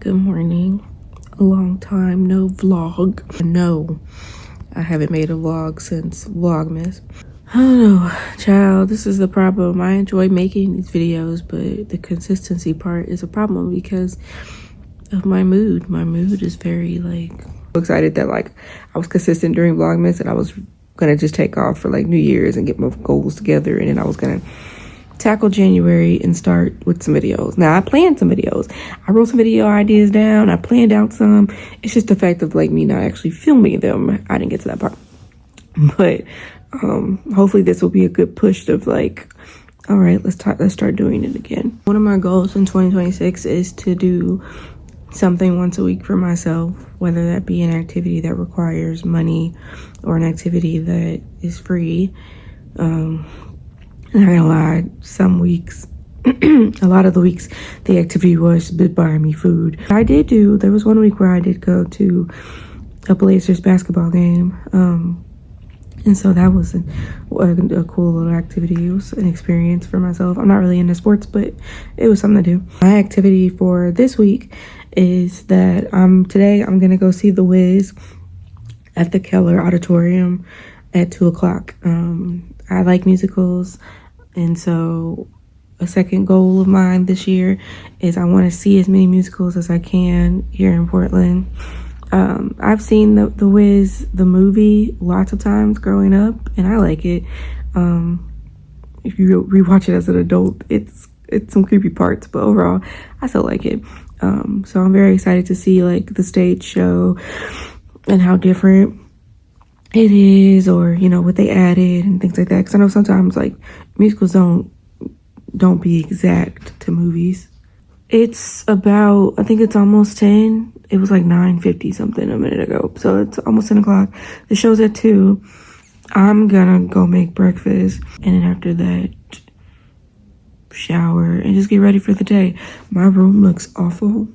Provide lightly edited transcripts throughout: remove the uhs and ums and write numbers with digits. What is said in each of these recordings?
Good morning. A long time no vlog. No, I haven't made a vlog since Vlogmas. I don't know, child, this is the problem. I enjoy making these videos, but the consistency part is a problem because of my mood. My mood is very excited that I was consistent during Vlogmas, and I was gonna just take off for New Year's and get my goals together, and then I was gonna tackle January and start with some videos. Now I planned some videos. I wrote some video ideas down. I planned out some. It's just the fact of me not actually filming them. I didn't get to that part. But hopefully this will be a good push of all right, let's start doing it again. One of my goals in 2026 is to do something once a week for myself, whether that be an activity that requires money or an activity that is free. Not gonna lie, some weeks, a lot of the weeks, the activity was buying me food. There was one week where I did go to a Blazers basketball game. And so that was a cool little activity. It was an experience for myself. I'm not really into sports, but it was something to do. My activity for this week is that today I'm gonna go see The Wiz at the Keller Auditorium at 2:00. I like musicals, and so a second goal of mine this year is I want to see as many musicals as I can here in Portland. I've seen the Wiz, the movie, lots of times growing up, and I like it. If you rewatch it as an adult, it's some creepy parts, but overall, I still like it. So I'm very excited to see the stage show and how different it is, or what they added and things like that, because I know sometimes musicals don't be exact to movies. It's about, I think it's almost 10. It was 9:50 something a minute ago, so it's almost 10 o'clock. The show's at 2. I'm gonna go make breakfast, and then after that shower and just get ready for the day. My room looks awful.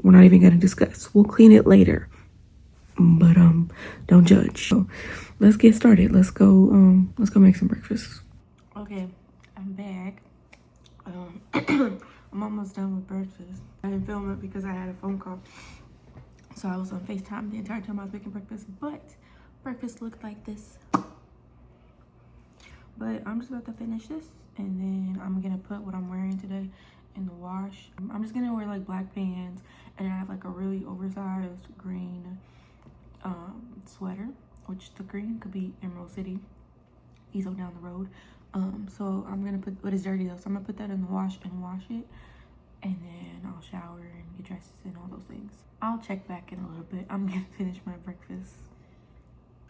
We're not even gonna discuss. We'll clean it later, but don't judge. So let's get started. Let's go make some breakfast. Okay, I'm back. I'm almost done with breakfast. I didn't film it because I had a phone call, so I was on FaceTime the entire time I was making breakfast, but breakfast looked like this. But I'm just about to finish this, and then I'm gonna put what I'm wearing today in the wash. I'm just gonna wear black pants, and I have a really oversized green sweater, which the green could be Emerald City, Ezo down the road. So I'm gonna put, what is dirty though, so I'm gonna put that in the wash and wash it, and then I'll shower and get dressed and all those things. I'll check back in a little bit. I'm gonna finish my breakfast.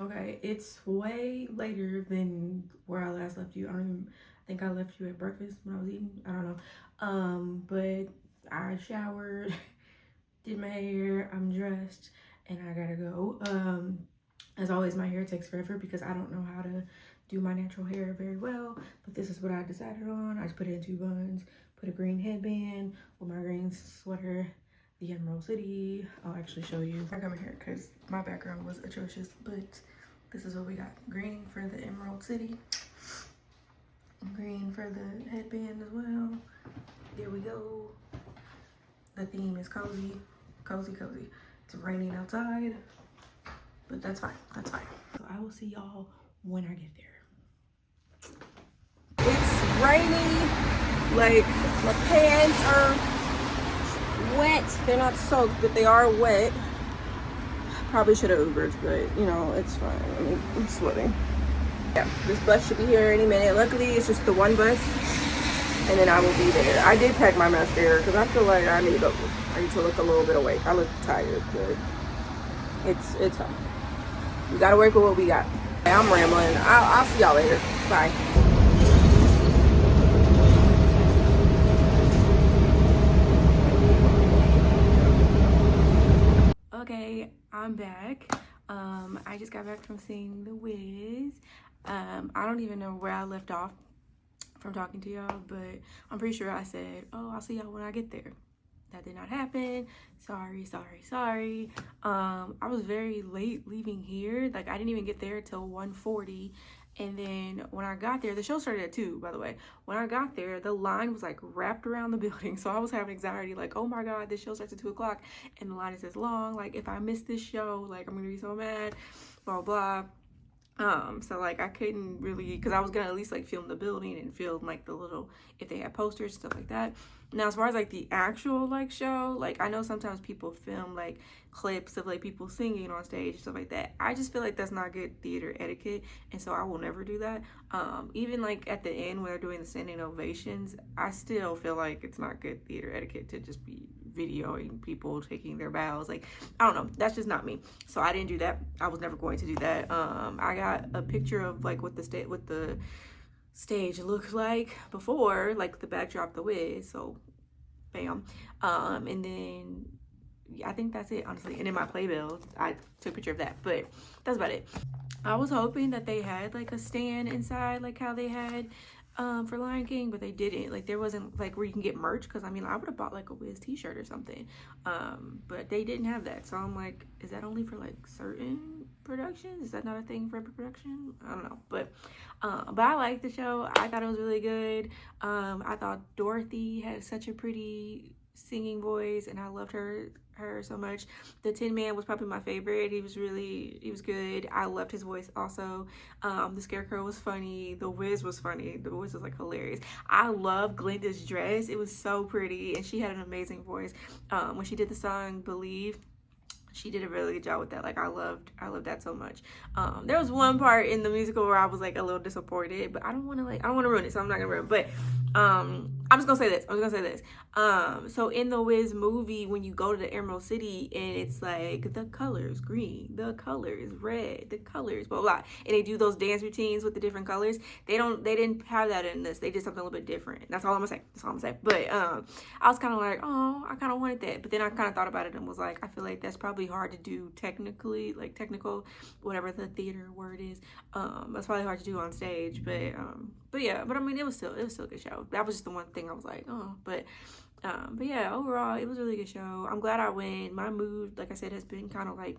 Okay, it's way later than where I last left you. I think I left you at breakfast when I was eating. I don't know. But I showered, did my hair, I'm dressed, and I gotta go. As always, my hair takes forever because I don't know how to do my natural hair very well, but this is what I decided on. I just put it in 2 buns, put a green headband with my green sweater, the Emerald City. I'll actually show you. I got my hair because my background was atrocious, but this is what we got. Green for the Emerald City, green for the headband as well. There we go. The theme is cozy, cozy, cozy. It's raining outside, but that's fine, that's fine. So I will see y'all when I get there. It's rainy, my pants are wet. They're not soaked, but they are wet. Probably should have Ubered, but it's fine. I'm sweating. Yeah, this bus should be here any minute. Luckily, it's just the one bus, and then I will be there. I did pack my mascara because I feel like I need to look a little bit awake. I look tired, but it's fine. We gotta work with what we got. I'm rambling. I'll see y'all later. Bye. Okay, I'm back. I just got back from seeing The Wiz. I don't even know where I left off from talking to y'all, but I'm pretty sure I said, oh, I'll see y'all when I get there. That did not happen. Sorry. I was very late leaving here. I didn't even get there till 1:40, And then when I got there, the show started at 2, by the way. When I got there, the line was like wrapped around the building. So I was having anxiety, like, oh my God, this show starts at 2 o'clock and the line is this long. Like, if I miss this show, like, I'm gonna be so mad, blah, blah. So like I couldn't really, because I was gonna at least like film the building and film like the little, if they had posters and stuff like that. Now as far as like the actual like show, like I know sometimes people film like clips of like people singing on stage and stuff like that. I just feel like that's not good theater etiquette, and so I will never do that. Even like at the end when they're doing the standing ovations, I still feel like it's not good theater etiquette to just be videoing people taking their bows. Like, I don't know, that's just not me. So I didn't do that. I was never going to do that. I got a picture of like what the stage looked like before, like the backdrop, the Wiz. So bam. And then yeah, I think that's it, honestly. And in my playbill, I took a picture of that, but that's about it. I was hoping that they had like a stand inside, like how they had for Lion King, but they didn't. Like there wasn't like where you can get merch, because I mean I would have bought like a Wiz t-shirt or something, but they didn't have that. So I'm like, is that only for like certain productions? Is that not a thing for every production? I don't know, but I liked the show. I thought it was really good. I thought Dorothy had such a pretty singing voice, and I loved her so much. The Tin Man was probably my favorite. He was good. I loved his voice also. The Scarecrow was funny. The Wiz was funny. The Wiz was like hilarious. I love Glinda's dress. It was so pretty, and she had an amazing voice. When she did the song Believe, she did a really good job with that. Like I loved that so much. There was one part in the musical where I was like a little disappointed, but I don't want to ruin it, so I'm not gonna ruin it. But I'm just gonna say this. So in the Wiz movie, when you go to the Emerald City and it's like the colors green, the colors red, the colors blah blah, and they do those dance routines with the different colors. They didn't have that in this. They did something a little bit different. That's all I'm gonna say. But I was kind of like, oh, I kind of wanted that. But then I kind of thought about it and was like, I feel like that's probably hard to do technically, like technical, whatever the theater word is. That's probably hard to do on stage. But yeah, but I mean, it was still a good show. That was just the one thing I was like, oh, but yeah, overall, it was a really good show. I'm glad I went. My mood, like I said, has been kind of like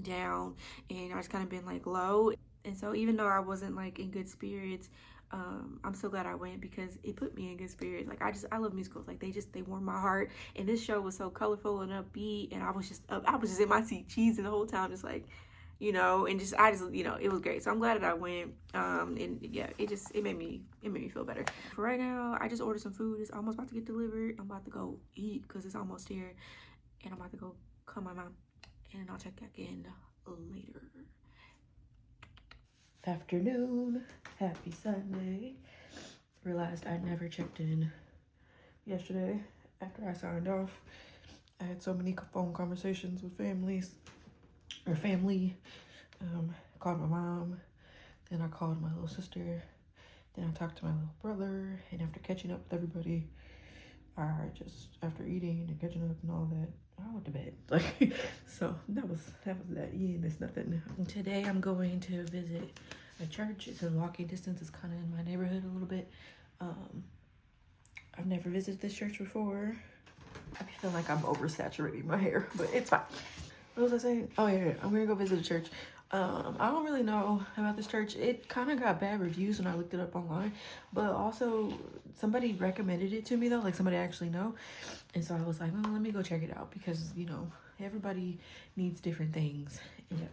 down, and I just kind of been like low. And so even though I wasn't like in good spirits, I'm so glad I went, because it put me in good spirits. Like I love musicals. Like they warm my heart. And this show was so colorful and upbeat, and I was just in my seat cheesing the whole time, just like, you know, and it was great. So I'm glad that I went. And yeah, it made me feel better. For right now, I just ordered some food. It's almost about to get delivered. I'm about to go eat because it's almost here, and I'm about to go call my mom, and I'll check back in later. Afternoon, happy Sunday. Realized I never checked in yesterday after I signed off. I had so many phone conversations with family. Called my mom, then I called my little sister, then I talked to my little brother, and after catching up with everybody, I just, after eating and catching up and all that, I went to bed. Like, so that was that. You ain't missed nothing. Today I'm going to visit a church. It's in walking distance. It's kind of in my neighborhood a little bit. I've never visited this church before. I feel like I'm oversaturating my hair, but it's fine. What was I saying? Oh yeah, I'm gonna go visit a church. I don't really know about this church. It kind of got bad reviews when I looked it up online, but also somebody recommended it to me though, like somebody I actually know. And so I was like, well, let me go check it out, because, you know, everybody needs different things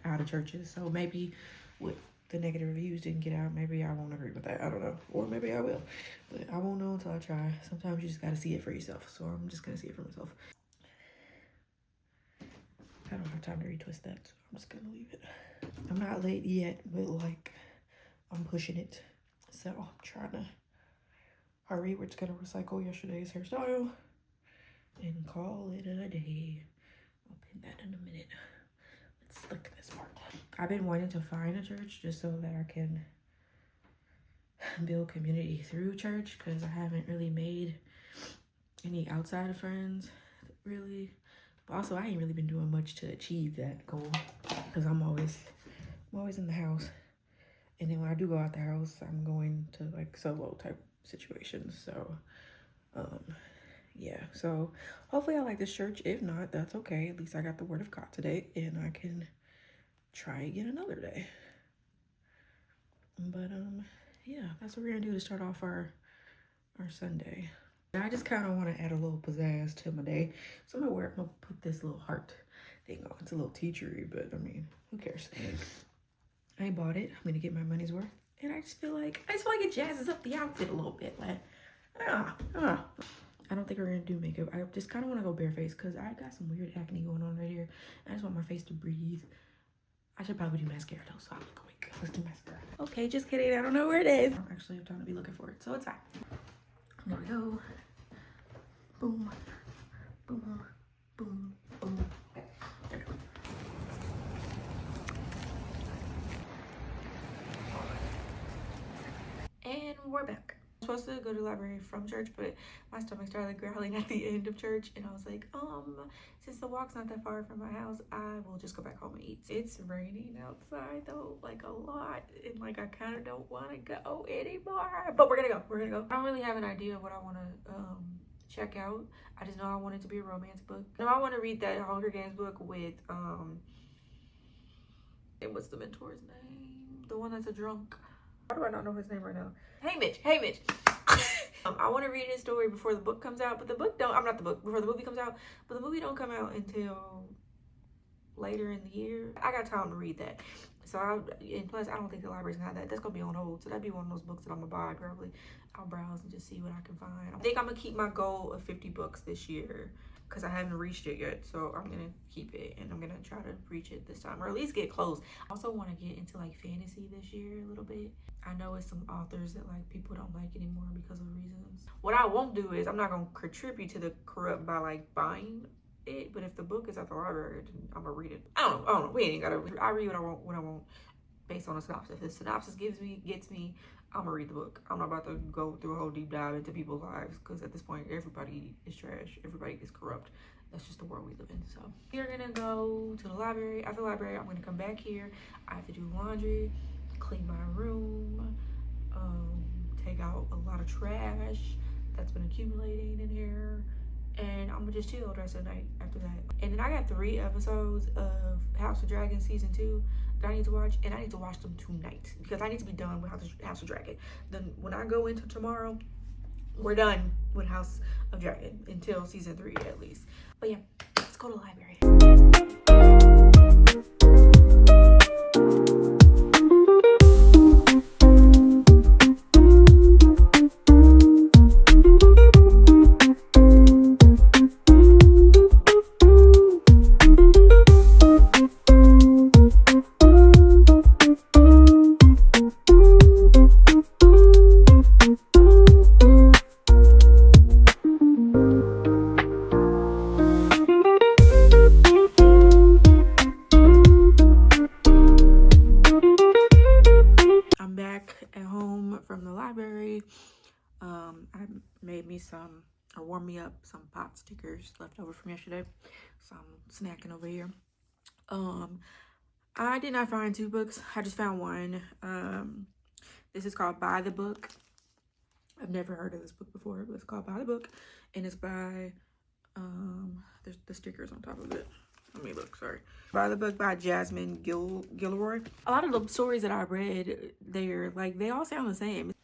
out of churches. So maybe with the negative reviews didn't get out, maybe I won't agree with that. I don't know. Or maybe I will. But I won't know until I try. Sometimes you just got to see it for yourself. So I'm just going to see it for myself. I don't have time to retwist that, so I'm just gonna leave it. I'm not late yet, but like, I'm pushing it. So I'm trying to hurry. We're just gonna recycle yesterday's hairstyle and call it a day. I'll pin that in a minute. Let's look at this part. I've been wanting to find a church just so that I can build community through church, because I haven't really made any outside friends, really. But also, I ain't really been doing much to achieve that goal, because I'm always in the house. And then when I do go out the house, I'm going to like solo type situations. So, yeah. So hopefully I like this church. If not, that's okay. At least I got the word of God today, and I can try again another day. But yeah, that's what we're gonna do to start off our Sunday. I just kind of want to add a little pizzazz to my day, so I'm gonna put this little heart thing on. It's a little teachery, but I mean, who cares? I bought it. I'm gonna get my money's worth, and I just feel like it jazzes up the outfit a little bit. Like, I don't think we're gonna do makeup. I just kind of want to go barefaced because I got some weird acne going on right here. I just want my face to breathe. I should probably do mascara though, so I'm going. Let's do mascara. Okay, just kidding. I don't know where it is. I don't actually have time to be looking for it, so it's fine. There we go. Boom, boom, boom, boom. There we go. And we're back. I was supposed to go to the library from church, but my stomach started growling at the end of church, and I was like, since the walk's not that far from my house, I will just go back home and eat. It's raining outside though, like a lot, and like I kind of don't want to go anymore, but we're gonna go. I don't really have an idea of what I want to check out. I just know I want it to be a romance book. No, I want to read that Hunger Games book with and what's the mentor's name? The one that's a drunk. Why do I not know his name right now? Hey Mitch. I want to read his story before the book comes out, but before the movie comes out, but the movie don't come out until later in the year. I got time to read that. So and plus I don't think the library's gonna have that. That's gonna be on hold. So that'd be one of those books that I'm gonna buy probably. I'll browse and just see what I can find. I think I'm gonna keep my goal of 50 books this year because I haven't reached it yet. So I'm gonna keep it and I'm gonna try to reach it this time, or at least get close. I also want to get into like fantasy this year a little bit. I know it's some authors that like people don't like anymore because of reasons. What I won't do is I'm not gonna contribute to the corrupt by like buying it, but if the book is at the library, I'm gonna read it. I don't know. We ain't gotta. I read what I want based on a synopsis. If the synopsis gets me, I'm gonna read the book. I'm not about to go through a whole deep dive into people's lives because at this point, everybody is trash. Everybody is corrupt. That's just the world we live in. So we're gonna go to the library. After the library, I'm gonna come back here. I have to do laundry, clean my room, take out a lot of trash that's been accumulating in here. And I'm gonna just chill the rest of the night after that. And then I got 3 episodes of House of Dragon season 2 that I need to watch, and I need to watch them tonight because I need to be done with House of Dragon. Then when I go into tomorrow, we're done with House of Dragon until season 3 at least. But yeah, let's go to the library. Warm me up some pot stickers left over from yesterday, so I'm snacking over here. I did not find 2 books. I just found one. This is called By the Book. I've never heard of this book before, but it's called By the Book, and it's by there's the stickers on top of it. Let me look. Sorry. By the Book by Jasmine Guillory. A lot of the stories that I read there, like, they all sound the same.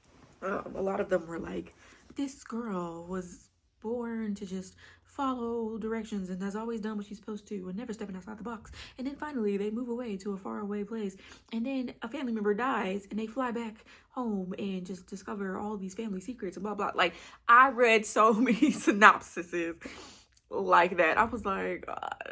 A lot of them were like, this girl was born to just follow directions and has always done what she's supposed to and never stepping outside the box. And then finally they move away to a faraway place, and then a family member dies and they fly back home and just discover all these family secrets and blah blah. Like, I read so many synopsises like that. I was like,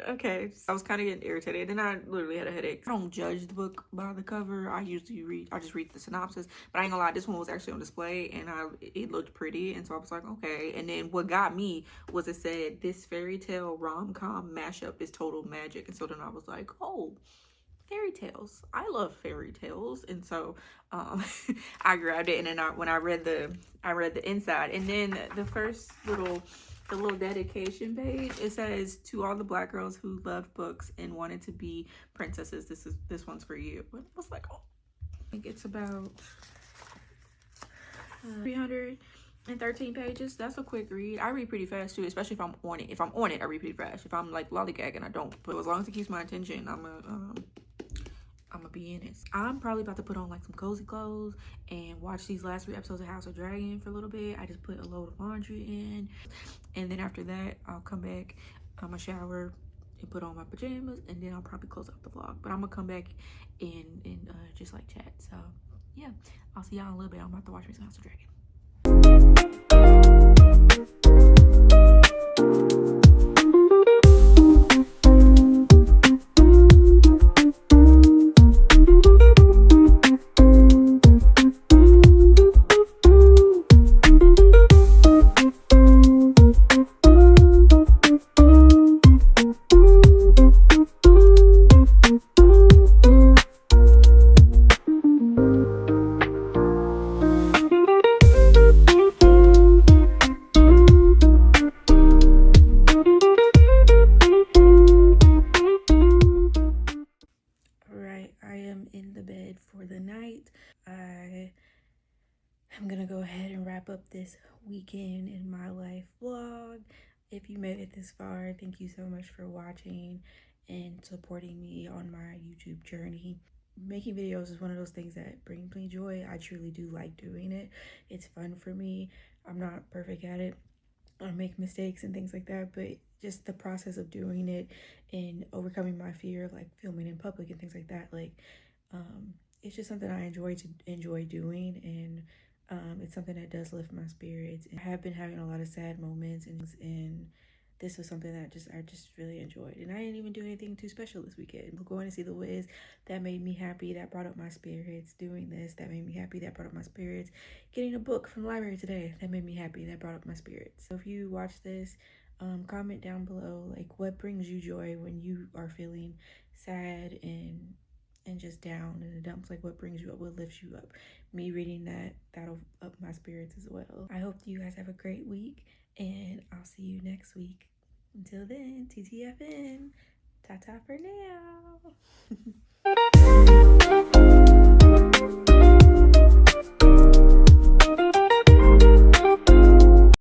okay. I was kind of getting irritated, and I literally had a headache. I don't judge the book by the cover. I just read the synopsis. But I ain't gonna lie, this one was actually on display, and it looked pretty, and so I was like, okay. And then what got me was it said this fairy tale rom-com mashup is total magic, and so then I was like, oh, fairy tales. I love fairy tales. And so I grabbed it, and then when I read the inside, and then the first little dedication page, it says, to all the Black girls who loved books and wanted to be princesses, this one's for you. It was like, oh, I think it's about 313 pages. That's a quick read. I read pretty fast too, especially if I'm on it. If I'm on it, I read pretty fast. If I'm like lollygagging, I don't. But as long as it keeps my attention, I'm I'm gonna be in it. I'm probably about to put on like some cozy clothes and watch these last 3 episodes of House of Dragon for a little bit. I just put a load of laundry in, and then after that I'll come back, I'm gonna shower and put on my pajamas, and then I'll probably close out the vlog. But I'm gonna come back and just like chat. So yeah, I'll see y'all in a little bit. I'm about to watch me some House of Dragon. For the night, I'm gonna go ahead and wrap up this weekend in my life vlog. If you made it this far, thank you so much for watching and supporting me on my YouTube journey. Making videos is one of those things that brings me joy. I truly do like doing it. It's fun for me. I'm not perfect at it. I make mistakes and things like that, but just the process of doing it and overcoming my fear of like filming in public and things like that, like it's just something I enjoy doing, and it's something that does lift my spirits. I have been having a lot of sad moments, and this was something that I just really enjoyed. And I didn't even do anything too special this weekend. Going to see The Wiz, that made me happy. That brought up my spirits. Doing this, that made me happy. That brought up my spirits. Getting a book from the library today, that made me happy. That brought up my spirits. So if you watch this, comment down below like what brings you joy when you are feeling sad and just down in the dumps. Like what brings you up, what lifts you up. Me reading that'll up my spirits as well. I hope you guys have a great week, and I'll see you next week. Until then, TTFN. Ta-ta for now.